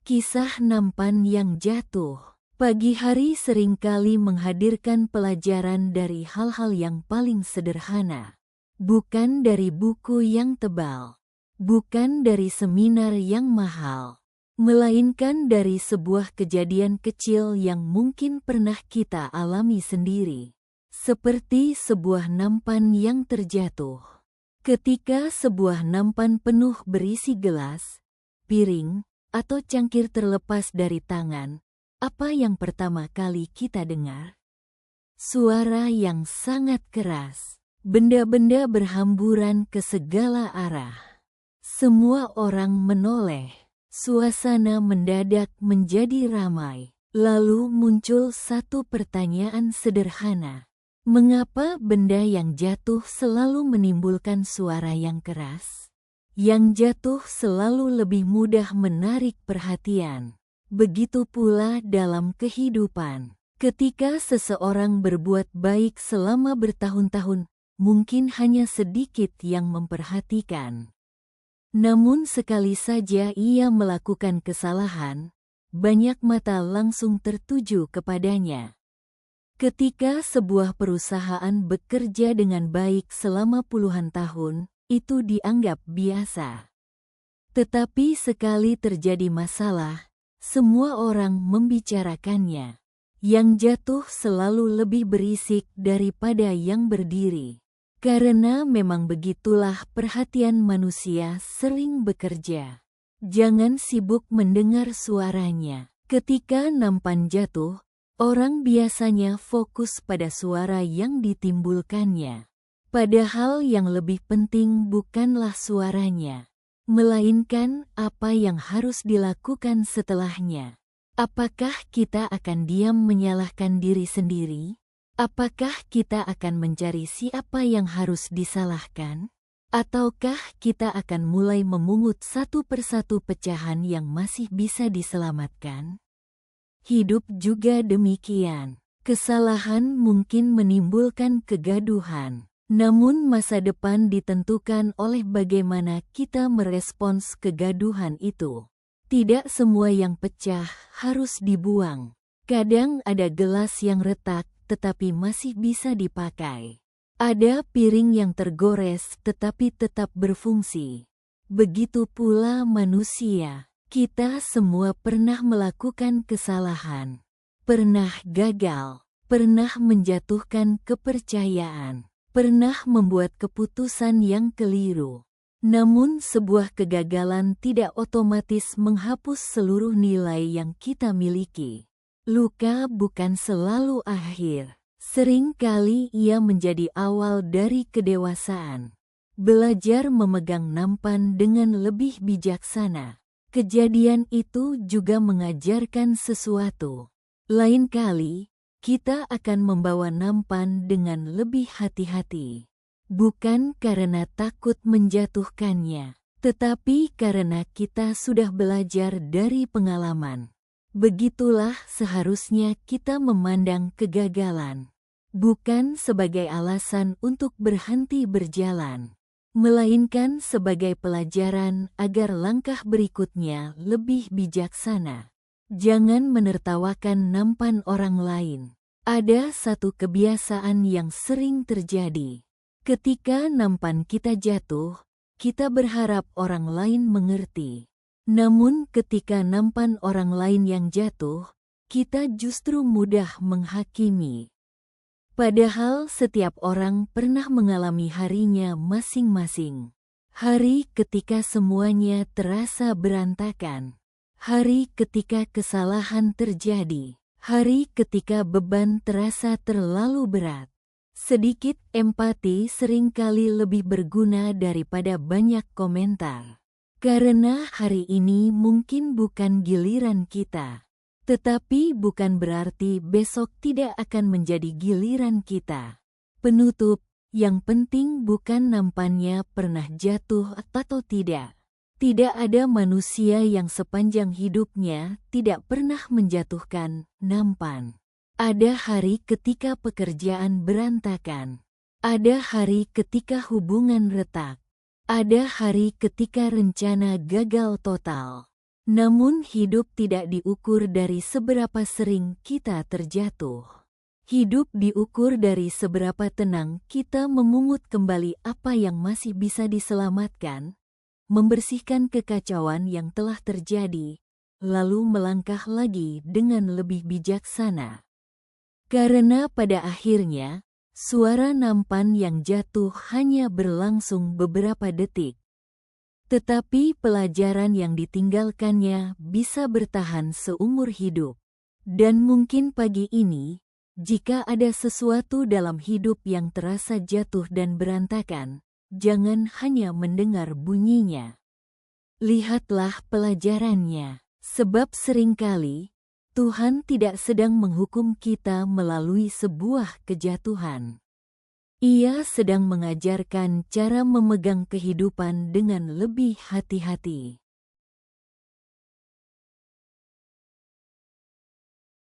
Kisah nampan yang jatuh. Pagi hari seringkali menghadirkan pelajaran dari hal-hal yang paling sederhana. Bukan dari buku yang tebal. Bukan dari seminar yang mahal. Melainkan dari sebuah kejadian kecil yang mungkin pernah kita alami sendiri. Seperti sebuah nampan yang terjatuh. Ketika sebuah nampan penuh berisi gelas, piring, atau cangkir terlepas dari tangan, apa yang pertama kali kita dengar? Suara yang sangat keras. Benda-benda berhamburan ke segala arah. Semua orang menoleh. Suasana mendadak menjadi ramai. Lalu muncul satu pertanyaan sederhana. Mengapa benda yang jatuh selalu menimbulkan suara yang keras? Yang jatuh selalu lebih mudah menarik perhatian. Begitu pula dalam kehidupan. Ketika seseorang berbuat baik selama bertahun-tahun, mungkin hanya sedikit yang memperhatikan. Namun sekali saja ia melakukan kesalahan, banyak mata langsung tertuju kepadanya. Ketika sebuah perusahaan bekerja dengan baik selama puluhan tahun, itu dianggap biasa. Tetapi sekali terjadi masalah, semua orang membicarakannya. Yang jatuh selalu lebih berisik daripada yang berdiri. Karena memang begitulah perhatian manusia sering bekerja. Jangan sibuk mendengar suaranya. Ketika nampan jatuh, orang biasanya fokus pada suara yang ditimbulkannya. Padahal yang lebih penting bukanlah suaranya, melainkan apa yang harus dilakukan setelahnya. Apakah kita akan diam menyalahkan diri sendiri? Apakah kita akan mencari siapa yang harus disalahkan? Ataukah kita akan mulai memungut satu persatu pecahan yang masih bisa diselamatkan? Hidup juga demikian. Kesalahan mungkin menimbulkan kegaduhan. Namun masa depan ditentukan oleh bagaimana kita merespons kegaduhan itu. Tidak semua yang pecah harus dibuang. Kadang ada gelas yang retak tetapi masih bisa dipakai. Ada piring yang tergores tetapi tetap berfungsi. Begitu pula manusia. Kita semua pernah melakukan kesalahan. Pernah gagal. Pernah menjatuhkan kepercayaan. Pernah membuat keputusan yang keliru. Namun sebuah kegagalan tidak otomatis menghapus seluruh nilai yang kita miliki. Luka bukan selalu akhir. Seringkali ia menjadi awal dari kedewasaan. Belajar memegang nampan dengan lebih bijaksana. Kejadian itu juga mengajarkan sesuatu. Lain kali, kita akan membawa nampan dengan lebih hati-hati. Bukan karena takut menjatuhkannya, tetapi karena kita sudah belajar dari pengalaman. Begitulah seharusnya kita memandang kegagalan. Bukan sebagai alasan untuk berhenti berjalan, melainkan sebagai pelajaran agar langkah berikutnya lebih bijaksana. Jangan menertawakan nampan orang lain. Ada satu kebiasaan yang sering terjadi. Ketika nampan kita jatuh, kita berharap orang lain mengerti. Namun ketika nampan orang lain yang jatuh, kita justru mudah menghakimi. Padahal setiap orang pernah mengalami harinya masing-masing. Hari ketika semuanya terasa berantakan. Hari ketika kesalahan terjadi. Hari ketika beban terasa terlalu berat. Sedikit empati seringkali lebih berguna daripada banyak komentar. Karena hari ini mungkin bukan giliran kita. Tetapi bukan berarti besok tidak akan menjadi giliran kita. Penutup, yang penting bukan nampannya pernah jatuh atau tidak. Tidak ada manusia yang sepanjang hidupnya tidak pernah menjatuhkan nampan. Ada hari ketika pekerjaan berantakan. Ada hari ketika hubungan retak. Ada hari ketika rencana gagal total. Namun hidup tidak diukur dari seberapa sering kita terjatuh. Hidup diukur dari seberapa tenang kita memungut kembali apa yang masih bisa diselamatkan, membersihkan kekacauan yang telah terjadi, lalu melangkah lagi dengan lebih bijaksana. Karena pada akhirnya, suara nampan yang jatuh hanya berlangsung beberapa detik. Tetapi pelajaran yang ditinggalkannya bisa bertahan seumur hidup. Dan mungkin pagi ini, jika ada sesuatu dalam hidup yang terasa jatuh dan berantakan, jangan hanya mendengar bunyinya. Lihatlah pelajarannya, sebab seringkali Tuhan tidak sedang menghukum kita melalui sebuah kejatuhan. Ia sedang mengajarkan cara memegang kehidupan dengan lebih hati-hati.